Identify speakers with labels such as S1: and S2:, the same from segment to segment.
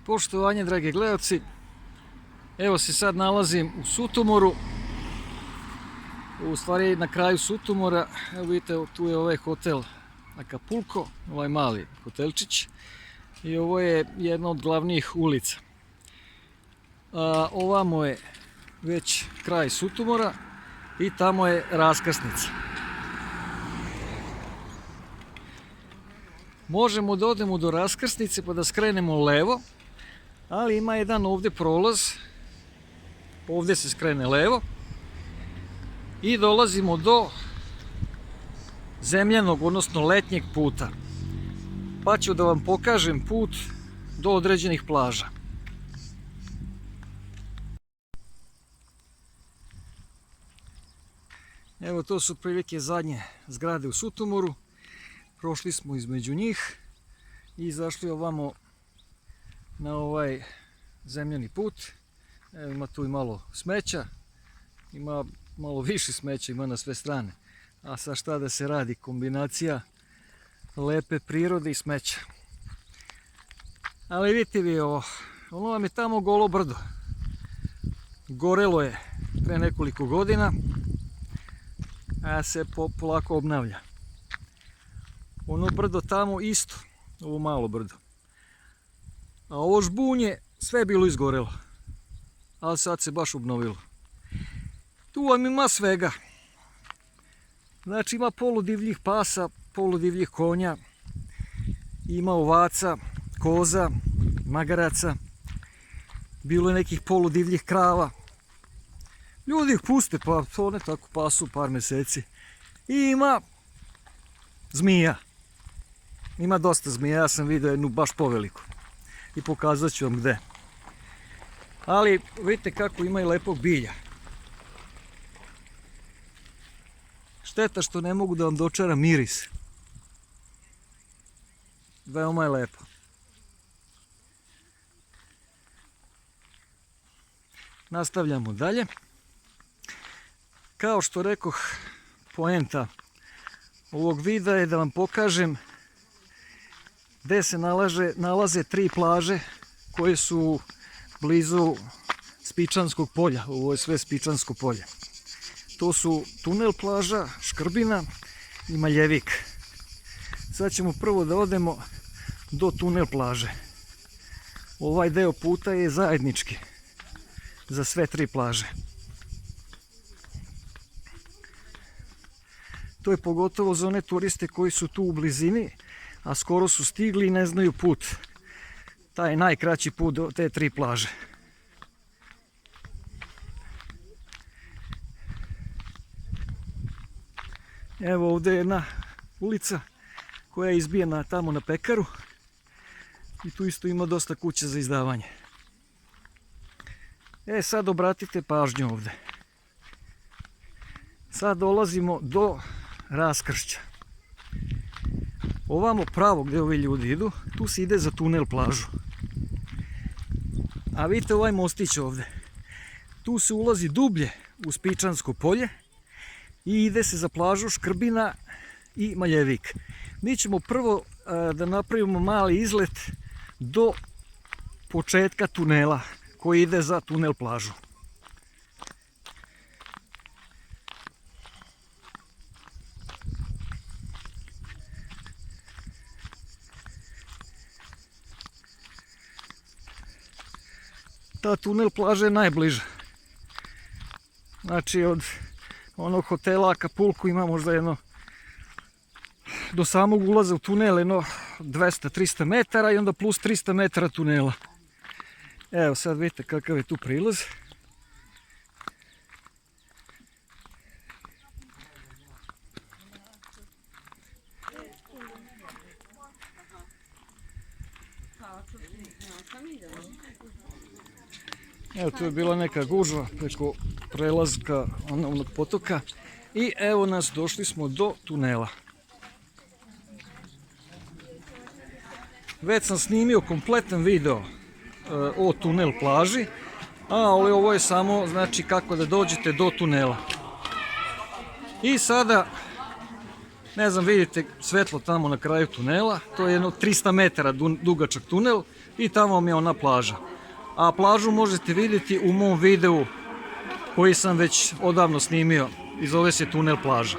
S1: Poštovanje, dragi gledalci, evo se sad nalazim u Sutomoru, u stvari na kraju Sutomora. Evo vidite, tu je ovaj hotel Acapulco, ovaj mali hotelčić, i ovo je jedna od glavnih ulica. Ovamo je već kraj Sutomora i tamo je raskrsnica. Možemo da odemo do raskrsnice pa da skrenemo levo, ali ima jedan ovdje prolaz, ovdje se skrene levo i dolazimo do zemljanog, odnosno letnjeg puta. Pa ću da vam pokažem put do određenih plaža. Evo, to su prilike zadnje zgrade u Sutomoru. Prošli smo između njih i izašli ovamo na ovaj zemljani put. Evo, ima tu i malo smeća, ima malo više smeća, ima na sve strane. A sad šta da se radi, kombinacija lepe prirode i smeća. Ali vidite vi ovo, ono vam je tamo golo brdo. Gorelo je pre nekoliko godina, a se polako obnavlja. Ono brdo tamo isto, ovo malo brdo. A ovo žbunje sve je bilo izgorelo, ali sad se baš obnovilo. Tu vam ima svega. Znači ima poludivljih pasa, poludivljih konja, ima ovaca, koza, magaraca, bilo je nekih poludivljih krava. Ljudi ih puste pa one tako pasu par mjeseci. I ima zmija. Ima dosta zmija, ja sam vidio jednu baš poveliku. I pokazat ću vam gde. Ali vidite kako ima i lepog bilja. Šteta što ne mogu da vam dočaram miris. Veoma je lepo. Nastavljamo dalje. Kao što rekoh, poenta ovog videa je da vam pokažem gde se nalaze tri plaže koje su blizu Spičanskog polja. Ovo je sve Spičansko polje. To su Tunel plaža, Škrbina i Maljevik. Sad ćemo prvo da odemo do Tunel plaže. Ovaj deo puta je zajednički za sve tri plaže. To je pogotovo za one turiste koji su tu u blizini, a skoro su stigli i ne znaju put. Taj je najkraći put do te tri plaže. Evo, ovdje je jedna ulica koja je izbijena tamo na pekaru i tu isto ima dosta kuća za izdavanje. Sad obratite pažnju ovdje. Sad dolazimo do raskršća. Ovamo pravo gdje ovi ljudi idu, tu se ide za Tunel plažu. A vidite ovaj mostić ovdje. Tu se ulazi dublje u Spičansko polje i ide se za plažu Škrbina i Maljevik. Mi ćemo prvo da napravimo mali izlet do početka tunela koji ide za Tunel plažu. Ta Tunel plaža je najbliža. Znači od onog hotela Acapulco ima možda jedno do samog ulaza u tunel jedno 200-300 metara i onda plus 300 metara tunela. Evo sad vidite kakav je tu prilaz. Evo, tu je bila neka gužva preko prelazka onog potoka i evo nas, došli smo do tunela. Već sam snimio kompletan video o Tunel plaži, ali ovo je samo znači kako da dođete do tunela. I sada Ne znam, vidite svetlo tamo na kraju tunela, to je jedno 300 metara dugačak tunel i tamo vam je ona plaža. A plažu možete vidjeti u mom videu koji sam već odavno snimio i zove se Tunel plaža.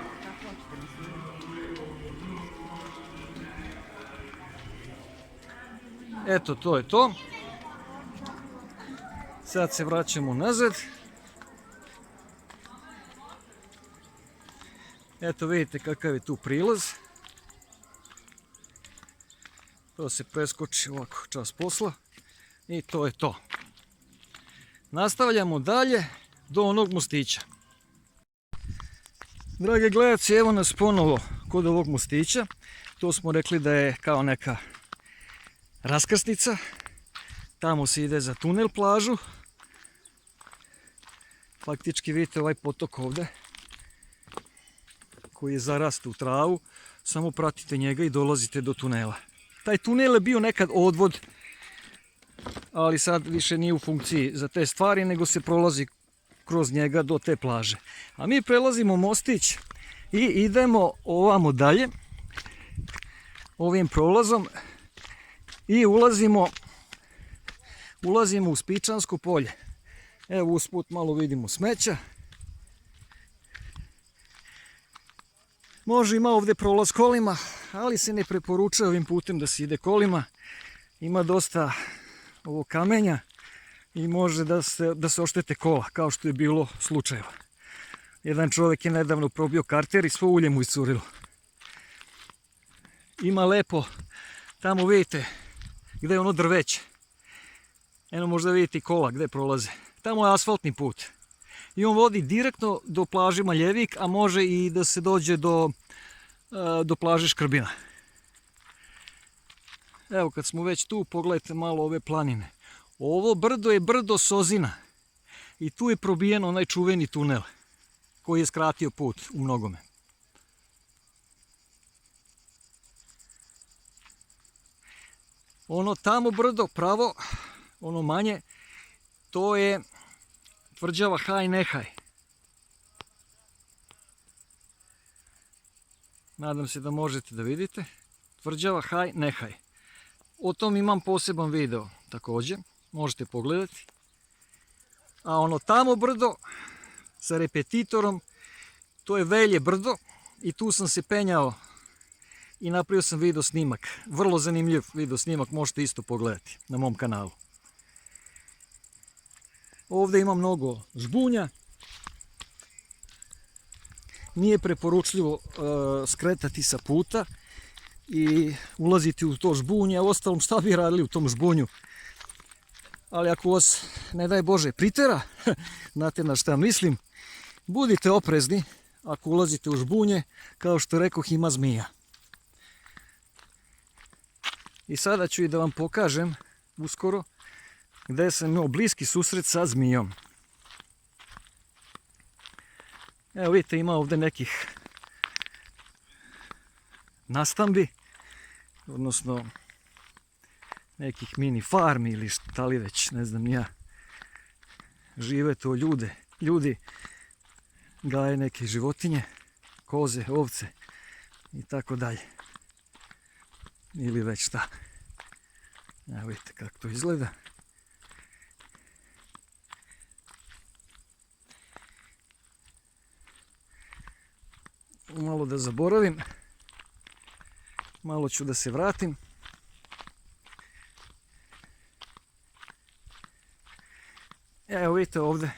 S1: Eto, to je to. Sad se vraćamo nazad. Eto, vidite kakav je tu prilaz. To se preskoči ovako čas posla. I to je to. Nastavljamo dalje do onog mostića. Dragi gledalci, evo nas ponovo kod ovog mostića. To smo rekli da je kao neka raskrsnica. Tamo se ide za tunel plažu. Faktički vidite ovaj potok ovdje koji je zarast u travu. Samo pratite njega i dolazite do tunela. Taj tunel je bio nekad odvod, ali sad više nije u funkciji za te stvari, nego se prolazi kroz njega do te plaže. A mi prelazimo mostić i idemo ovamo dalje, ovim prolazom i ulazimo u Spičansko polje. Evo usput malo vidimo smeća. Može ima ovdje prolaz kolima, ali se ne preporučuje ovim putem da se ide kolima. Ima dosta ovo kamenja i može da se oštete kola, kao što je bilo slučajeva. Jedan čovjek je nedavno probio karter i svo ulje mu iscurilo. Ima lepo, tamo vidite gdje je ono drveće. Eno možda vidite kola gdje prolaze. Tamo je asfaltni put. I on vodi direktno do plaže Maljevik, a može i da se dođe do plaže Škrbina. Evo kad smo već tu, pogledajte malo ove planine. Ovo brdo je brdo Sozina. I tu je probijen onaj čuveni tunel koji je skratio put u mnogome. Ono tamo brdo pravo, ono manje, to je tvrđava Haj Nehaj. Nadam se da možete da vidite. Tvrđava Haj Nehaj. O tom imam poseban video također. Možete pogledati. A ono tamo brdo sa repetitorom, to je Velje brdo i tu sam se penjao i napravio sam video snimak. Vrlo zanimljiv video snimak, možete isto pogledati na mom kanalu. Ovdje ima mnogo žbunja. Nije preporučljivo skretati sa puta i ulaziti u to žbunje. Uostalom, šta bi radili u tom žbunju? Ali ako vas, ne daj Bože, pritera, znate na šta mislim, budite oprezni ako ulazite u žbunje, kao što rekoh, ima zmija. I sada ću i da vam pokažem uskoro gdje sam imao bliski susret sa zmijom. Evo vidite, ima ovdje nekih nastambi, odnosno nekih mini farmi ili šta li već, ne znam ja. Žive to ljudi gaje neke životinje, koze, ovce i tako dalje. Ili već šta. Evo vidite kako to izgleda. Malo da zaboravim. Malo ću da se vratim. Evo vidite ovdje.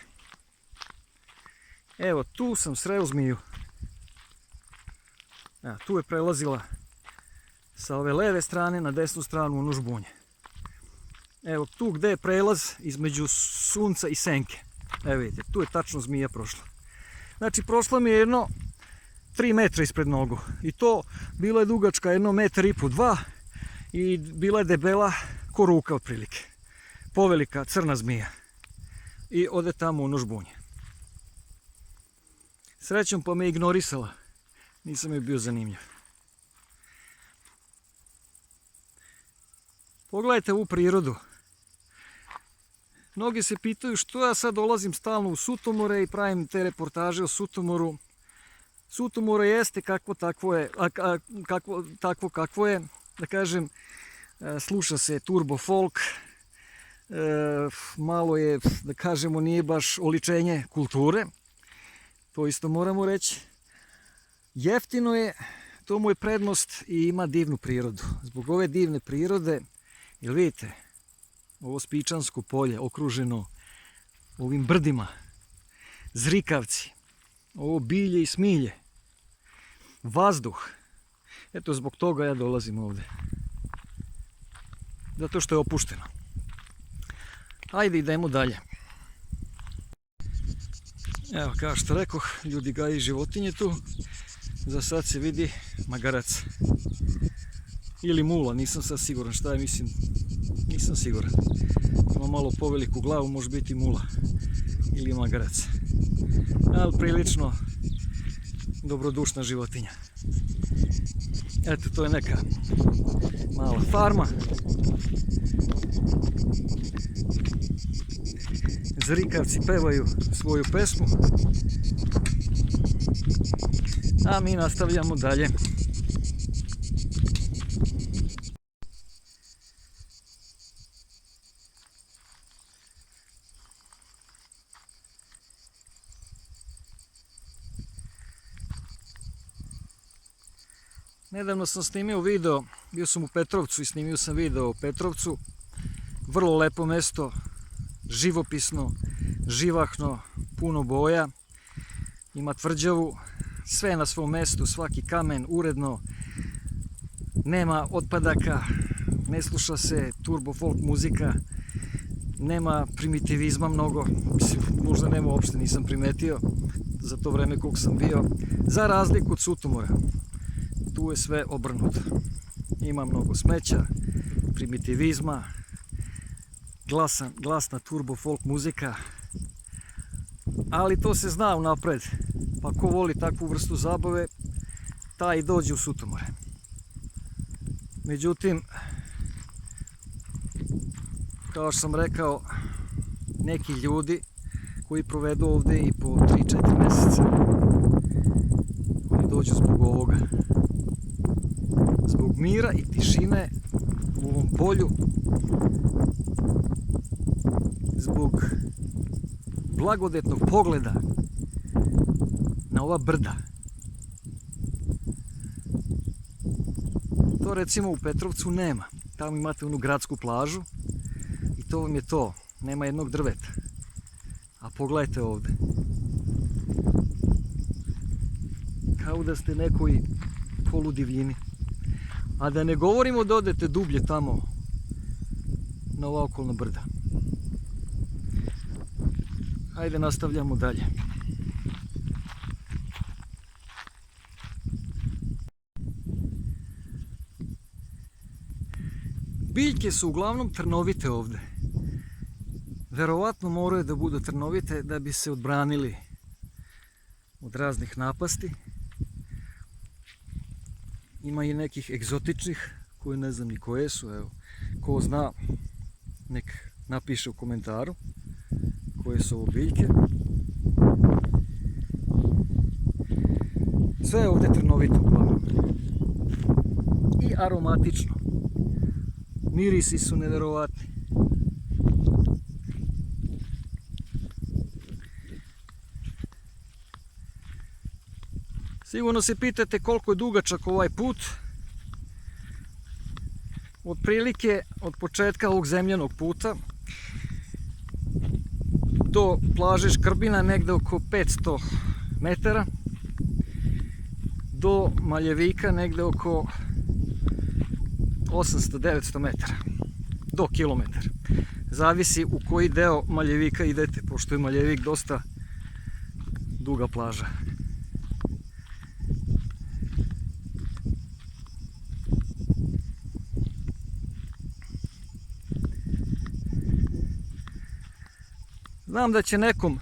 S1: Evo tu sam sreo zmiju. Evo, tu je prelazila sa ove leve strane na desnu stranu ono žbunje. Evo tu gdje je prelaz između sunca i senke. Evo vidite, tu je tačno zmija prošla. Znači prošla mi je jedno 3 metra ispred nogu. I to bila je dugačka 1,5 metra, 2 i bila je debela ko ruka otprilike. Povelika crna zmija. I ode tamo ono žbunje. Srećom pa me ignorisala. Nisam joj bio zanimljiv. Pogledajte ovu prirodu. Mnogi se pitaju što ja sad dolazim stalno u Sutomore i pravim te reportaže o Sutomoru. Sutomora jeste kakvo kakvo je, da kažem, sluša se turbo folk, malo je, da kažemo, nije baš oličenje kulture, to isto moramo reći. Jeftino je, to mu je prednost i ima divnu prirodu. Zbog ove divne prirode, jel vidite, ovo Spičansko polje okruženo ovim brdima, zrikavci, ovo bilje i smilje, vazduh. Eto, zbog toga ja dolazim ovde. Zato što je opušteno. Ajde, idemo dalje. Evo, kao što rekoh, ljudi gaji životinje tu. Za sad se vidi magarac. Ili mula, nisam sad siguran šta je, mislim, nisam siguran. Ima malo poveliku glavu, može biti mula ili magarac. Ali prilično dobrodušna životinja. Eto, to je neka mala farma. Zrikavci pevaju svoju pesmu, a mi nastavljamo dalje. Nedavno sam snimio video, bio sam u Petrovcu i snimio sam video o Petrovcu. Vrlo lepo mesto, živopisno, živahno, puno boja, ima tvrđavu, sve na svom mestu, svaki kamen uredno, nema otpadaka, ne sluša se turbo folk muzika, nema primitivizma mnogo, možda nema uopšte, nisam primetio za to vreme koliko sam bio, za razliku od Sutomora. Tu je sve obrnuto. Ima mnogo smeća, primitivizma, glasna turbo folk muzika, ali to se zna unapred, pa ko voli takvu vrstu zabave, taj i dođe u Sutomore. Međutim, kao što sam rekao, neki ljudi koji provedu ovde i po 3-4 meseca, oni dođu zbog ovoga. Zbog mira i tišine u ovom polju, zbog blagodetnog pogleda na ova brda. To recimo u Petrovcu nema. Tamo imate onu gradsku plažu i to vam je to. Nema jednog drveta. A pogledajte ovde. Kao da ste nekoj poludivljini. A da ne govorimo da odete dublje tamo na ova okolna brda. Hajde, nastavljamo dalje. Biljke su uglavnom trnovite ovde. Verovatno moraju da budu trnovite da bi se odbranili od raznih napasti. Ima i nekih egzotičnih koje ne znam ni koje su. Evo, ko zna nek napiše u komentaru koje su ovo biljke. Sve je ovde trnovito uglavnom. I aromatično. Mirisi su neverovatni. Sigurno se pitate koliko je dugačak ovaj put. Otprilike od početka ovog zemljanog puta do plaže Škrbina negde oko 500 metara, do Maljevika negde oko 800-900 metara, do kilometar. Zavisi u koji deo Maljevika idete, pošto je Maljevik dosta duga plaža. Znam da će nekom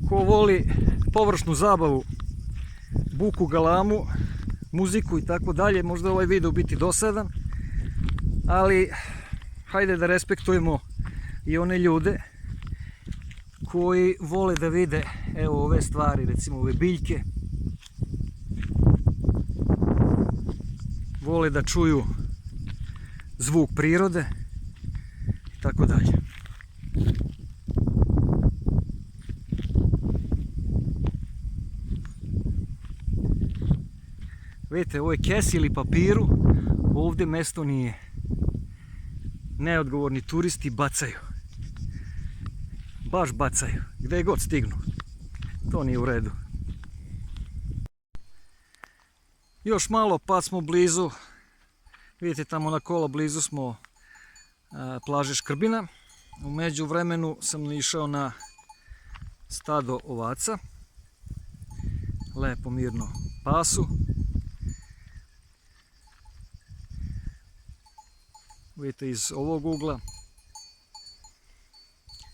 S1: ko voli površnu zabavu, buku, galamu, muziku i tako dalje, možda ovaj video biti dosadan, ali hajde da respektujemo i one ljude koji vole da vide evo ove stvari, recimo ove biljke, vole da čuju zvuk prirode i tako dalje. Vidite, ovo je kesi ili papiru, ovdje mjesto nije. Neodgovorni turisti bacaju. Baš bacaju, gdje god stignu. To nije u redu. Još malo pa smo blizu. Vidite tamo na kolo blizu smo plaže Škrbina. U međuvremenu sam naišao na stado ovaca. Lepo mirno pasu. Vidite iz ovog ugla.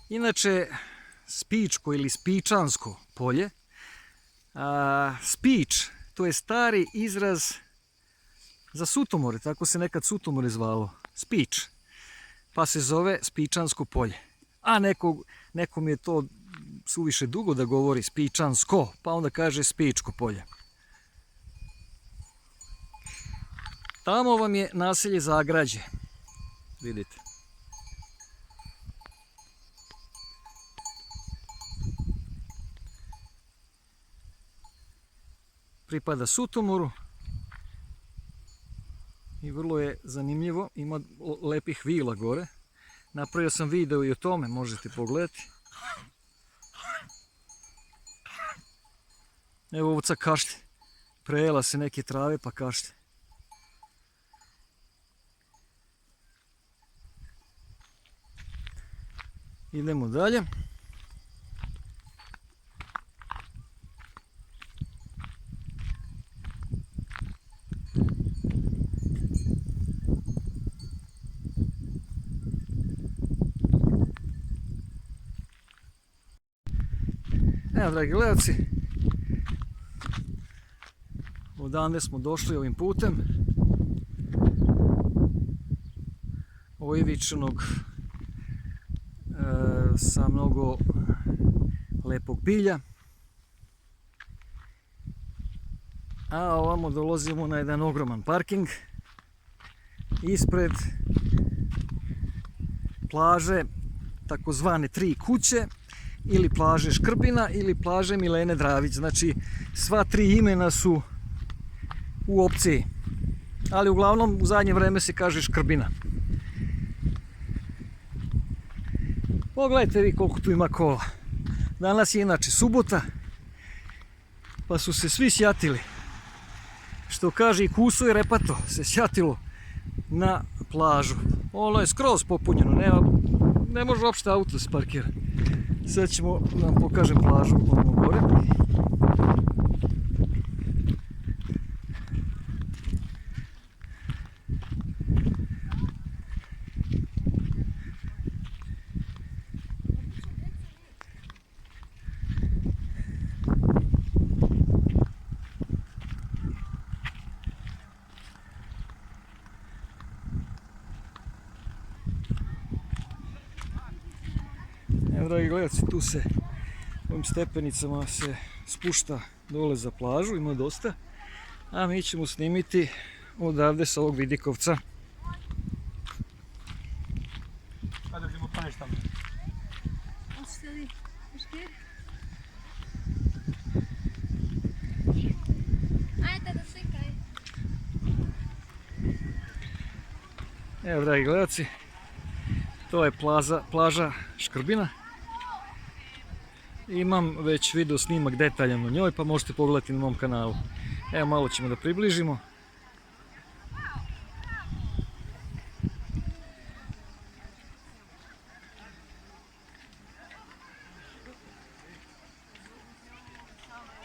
S1: Inače, Spičko ili Spičansko polje. Spič, to je stari izraz za sutomore, tako se nekad sutomore zvalo. Spič. Pa se zove Spičansko polje. A nekom je to suviše dugo da govori Spičansko, pa onda kaže Spičko polje. Tamo vam je naselje Zagrađe. Vidite. Pripada Sutomoru i vrlo je zanimljivo, ima lepih vila gore. Napravio sam video i o tome, možete pogledati. Evo ovca kašlje, prejela se neke trave pa kašlje. Idemo dalje. Evo, dragi gledalci, odande smo došli ovim putem Oivičnog sa mnogo lepog bilja, a ovamo dolazimo na jedan ogroman parking ispred plaže takozvane Tri kuće ili plaže Škrbina ili plaže Milene Dravić. Znači sva tri imena su u opciji, ali uglavnom u zadnje vreme se kaže Škrbina. Pogledajte vi koliko tu ima kola. Danas je inače subota, pa su se svi sjatili. Što kaže i Kuso i Repato se sjatilo na plažu. Ono je skroz popunjeno, ne može uopšte auto da se parkira. Sad ćemo da vam pokažem plažu ovamo gore. Evo, dragi gledalci, tu se ovim stepenicama se spušta dole za plažu, ima dosta, a mi ćemo snimiti odavde sa ovog vidikovca. Evo, dragi gledalci, to je plaža Škrbina. Imam već video snimak detaljan o njoj, pa možete pogledati na mom kanalu. Evo, malo ćemo da približimo.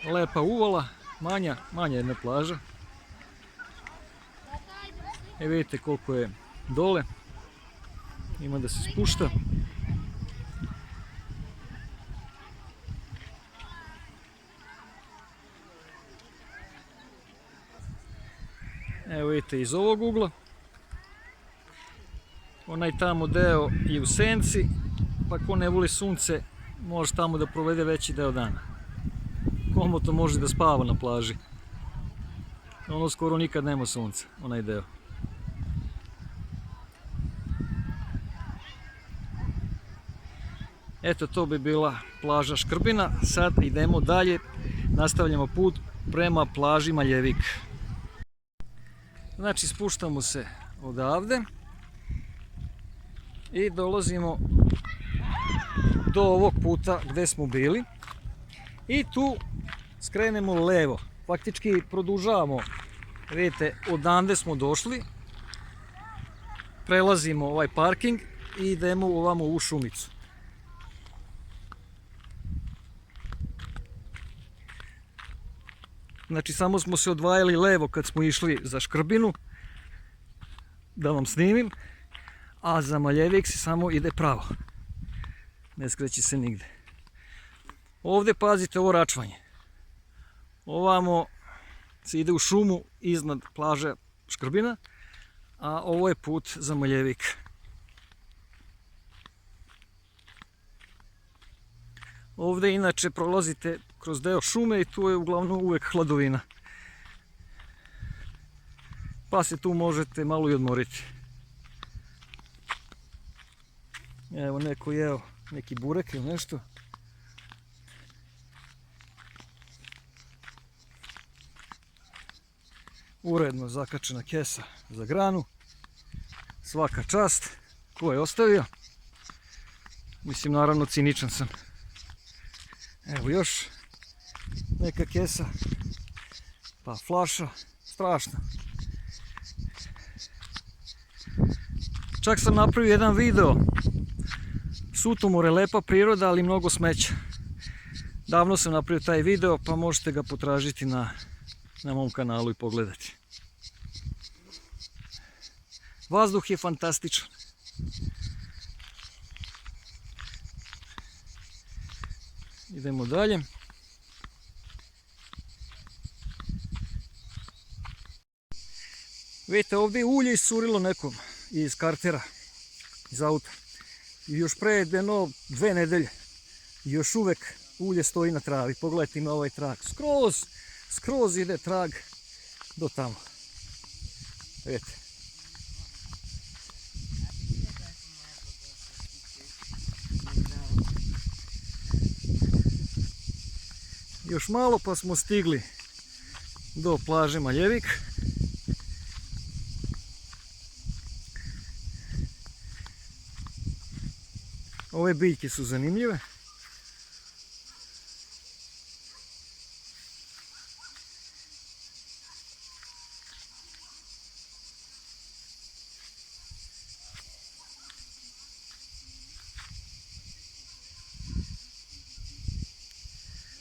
S1: Lepa uvala, manja jedna plaža. E, vidite koliko je dole. Ima da se spušta. Evo vidite iz ovog ugla. Onaj tamo deo je u senci, pa ko ne voli sunce može tamo da provede veći deo dana. Komotno može da spava na plaži. Ono skoro nikad nema sunca, onaj deo. Eto, to bi bila plaža Škrbina. Sad idemo dalje, nastavljamo put prema plaži Maljevik. Znači, spuštamo se odavde i dolazimo do ovog puta gdje smo bili i tu skrenemo levo. Faktički produžavamo, vidite, odande smo došli, prelazimo ovaj parking i idemo ovamo u šumicu. Znači, samo smo se odvajali levo kad smo išli za Škrbinu, da vam snimim, a za Maljevik se samo ide pravo. Ne skreće se nigde. Ovdje pazite ovo račvanje. Ovamo se ide u šumu iznad plaže Škrbina, a ovo je put za Maljevik. Ovdje inače prolazite kroz deo šume i tu je uglavnom uvijek hladovina. Pa se tu možete malo i odmoriti. Evo, neko jeo neki burek ili nešto. Uredno zakačena kesa za granu. Svaka čast. Ko je ostavio? Mislim, naravno, ciničan sam. Evo još neka kesa. Pa flaša. Strašno. Čak sam napravio jedan video. Sutomor je lepa priroda, ali mnogo smeća. Davno sam napravio taj video, pa možete ga potražiti na mom kanalu i pogledati. Vazduh je fantastičan. Idemo dalje. Vidite, ovdje je ulje iscurilo nekom iz kartera, iz auta. I još pre jedno 2 nedelje. I još uvek ulje stoji na travi. Pogledajte, ima ovaj trag. Skroz ide trag do tamo. Vidite. Još malo pa smo stigli do plaže Maljevik. Ove biljke su zanimljive.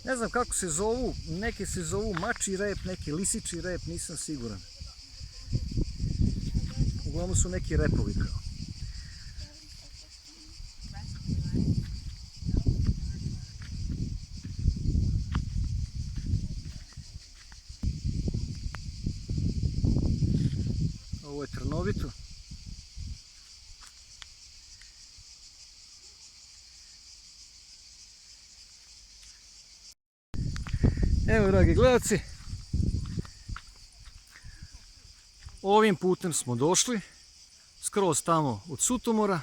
S1: Ne znam kako se zovu, neke se zovu mačji rep, neki lisičji rep, nisam siguran. Uglavnom su neki repovi kao. Ovo je trnovito. Evo, dragi gledalci, ovim putem smo došli, skroz tamo od Sutomora,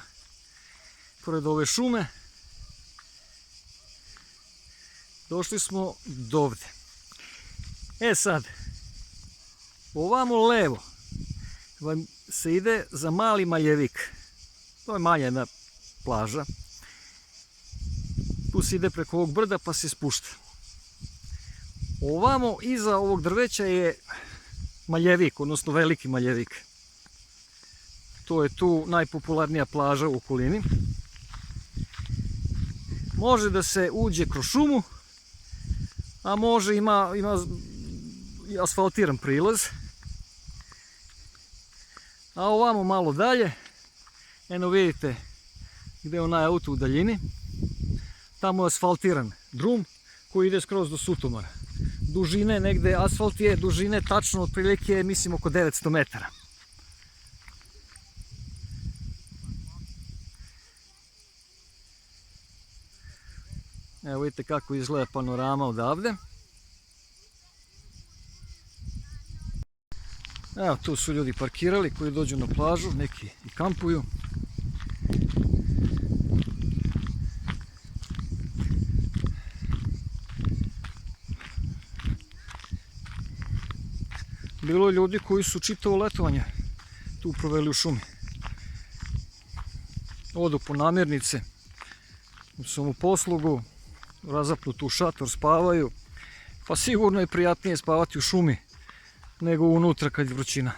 S1: pored ove šume, došli smo do ovdje. E sad, ovamo levo vam se ide za Mali Maljevik, to je manja jedna plaža, tu se ide preko ovog brda pa se spušta. Ovamo iza ovog drveća je Maljevik, odnosno Veliki Maljevik. To je tu najpopularnija plaža u okolini. Može da se uđe kroz šumu, a može ima asfaltiran prilaz. A ovamo malo dalje, eno vidite gdje je onaj auto u daljini, tamo je asfaltiran drum koji ide skroz do Sutomora. Dužine negde, asfalt je dužine tačno otprilike, mislim, oko 900 metara. Evo vidite kako izgleda panorama odavde. Evo, tu su ljudi parkirali koji dođu na plažu, neki i kampuju. Bilo je ljudi koji su čitavo letovanje tu proveli u šumi. Odu po namirnice, u samoposlugu, razapnu tu šator, spavaju. Pa sigurno je prijatnije spavati u šumi nego unutra kad je vrućina.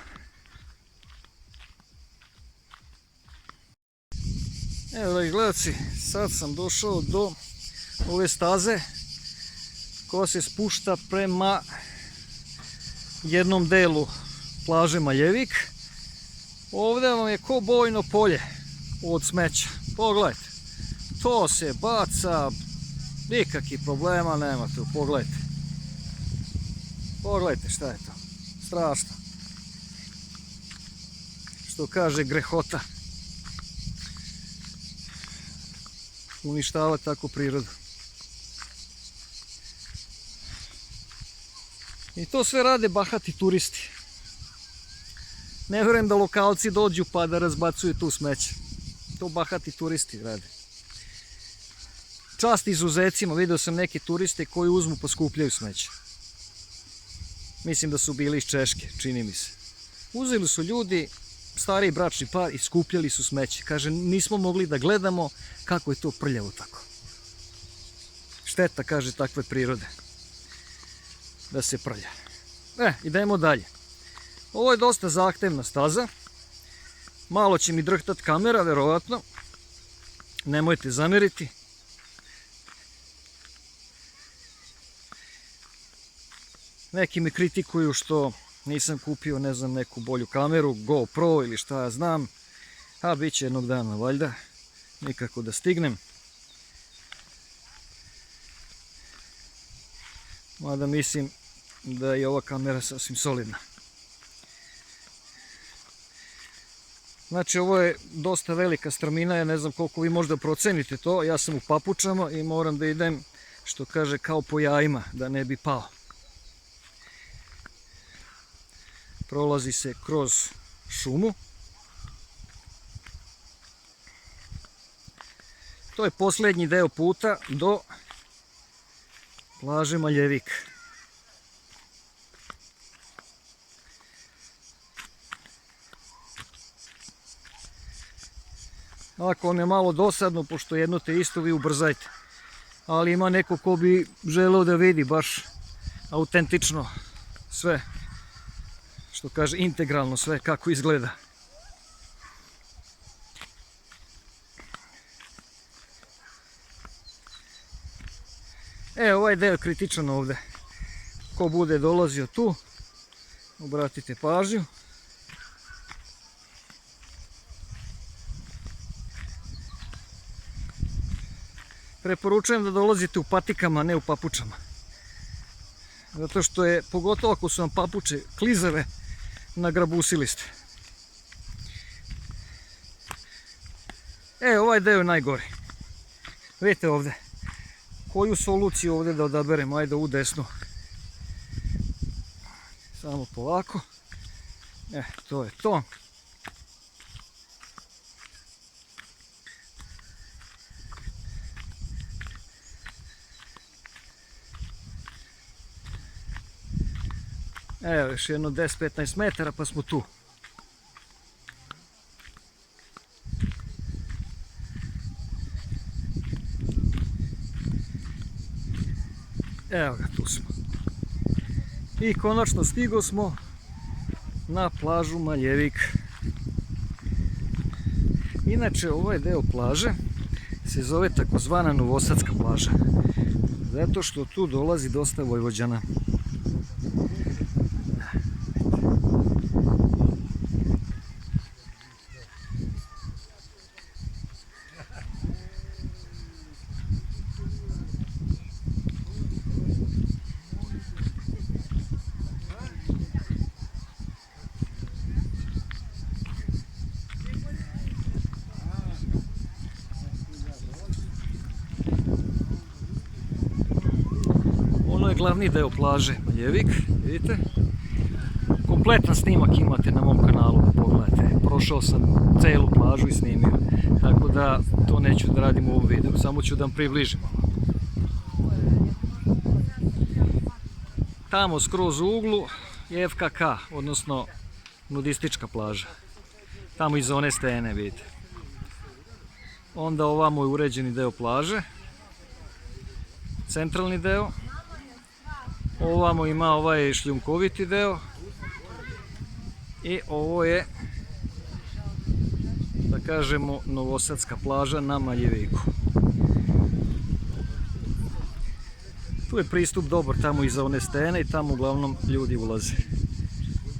S1: Evo dragi gledalci, sad sam došao do ove staze koja se spušta prema jednom delu plaže Maljevik. Ovdje vam je ko bojno polje od smeća. Pogledajte, to se baca, nikakvih problema nema tu, pogledajte. Pogledajte šta je to, strašno. Što kaže grehota. Uništava tako prirodu. I to sve rade bahati turisti. Ne vjerujem da lokalci dođu pa da razbacuju tu smeće. To bahati turisti rade. Čast izuzecima, vidio sam neke turiste koji uzmu pa skupljaju smeće. Mislim da su bili iz Češke, čini mi se. Uzeli su ljudi, stariji bračni par, i skupljali su smeće. Kaže, nismo mogli da gledamo kako je to prljavo tako. Šteta, kaže, takve prirode. Da se prlja. Idemo dalje. Ovo je dosta zahtevna staza. Malo će mi drhtat kamera, verovatno. Nemojte zameriti. Neki me kritikuju što nisam kupio, ne znam, neku bolju kameru, GoPro ili šta ja znam. A bit će jednog dana, valjda. Nikako da stignem. Mada mislim da je ova kamera sasvim solidna. Znači, ovo je dosta velika strmina, ja ne znam koliko vi možda procenite to. Ja sam u papučama i moram da idem, što kaže, kao po jajima, da ne bi pao. Prolazi se kroz šumu. To je posljednji deo puta do plaže Maljevik. Ako vam je malo dosadno, pošto jedno te isto, vi ubrzajte. Ali ima neko ko bi želeo da vidi baš autentično sve, što kaže, integralno sve kako izgleda. Ovaj deo je kritičan ovdje. Ko bude dolazio tu, obratite pažnju. Preporučujem da dolazite u patikama, a ne u papučama. Zato što je, pogotovo ako su vam papuče klizave, nagrabusili ste. Ovaj deo je najgori. Vidite ovdje. Koju soluciju ovdje da odaberem? Ajde u desnu. Samo polako. To je to. Još jedno 10-15 metara pa smo tu. Evo ga, tu smo. I konačno stigo smo na plažu Maljevik. Inače, ovaj deo plaže se zove takozvana Novosadska plaža. Zato što tu dolazi dosta Vojvođana. Glavni deo plaže Maljevik, vidite, kompletan snimak imate na mom kanalu da pogledate. Prošao sam celu plažu i snimio, tako da to neću da radim u ovom videu, samo ću da vam približim. Tamo skroz u uglu je FKK, odnosno nudistička plaža. Tamo iza one stene vidite. Onda ovamo je uređeni deo plaže, centralni deo. Ovamo ima ovaj šljunkoviti deo. I ovo je, da kažemo, novosadska plaža na Maljeviku. Tu je pristup dobar tamo iza one stene i tamo uglavnom ljudi ulaze.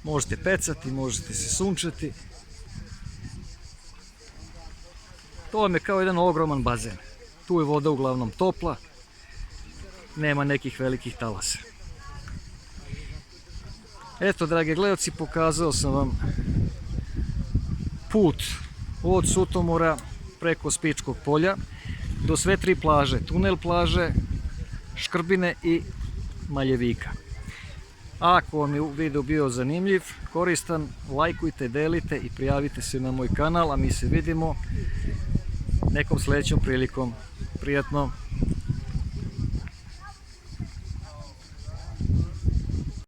S1: Možete pecati, možete se sunčati. To vam je kao jedan ogroman bazen. Tu je voda uglavnom topla, nema nekih velikih talasa. Eto, drage gledalci, pokazao sam vam put od Sutomora preko Spičkog polja do sve tri plaže, Tunel plaže, Škrbine i Maljevika. Ako vam je video bio zanimljiv, koristan, lajkujte, delite i prijavite se na moj kanal, a mi se vidimo nekom sljedećom prilikom. Prijatno!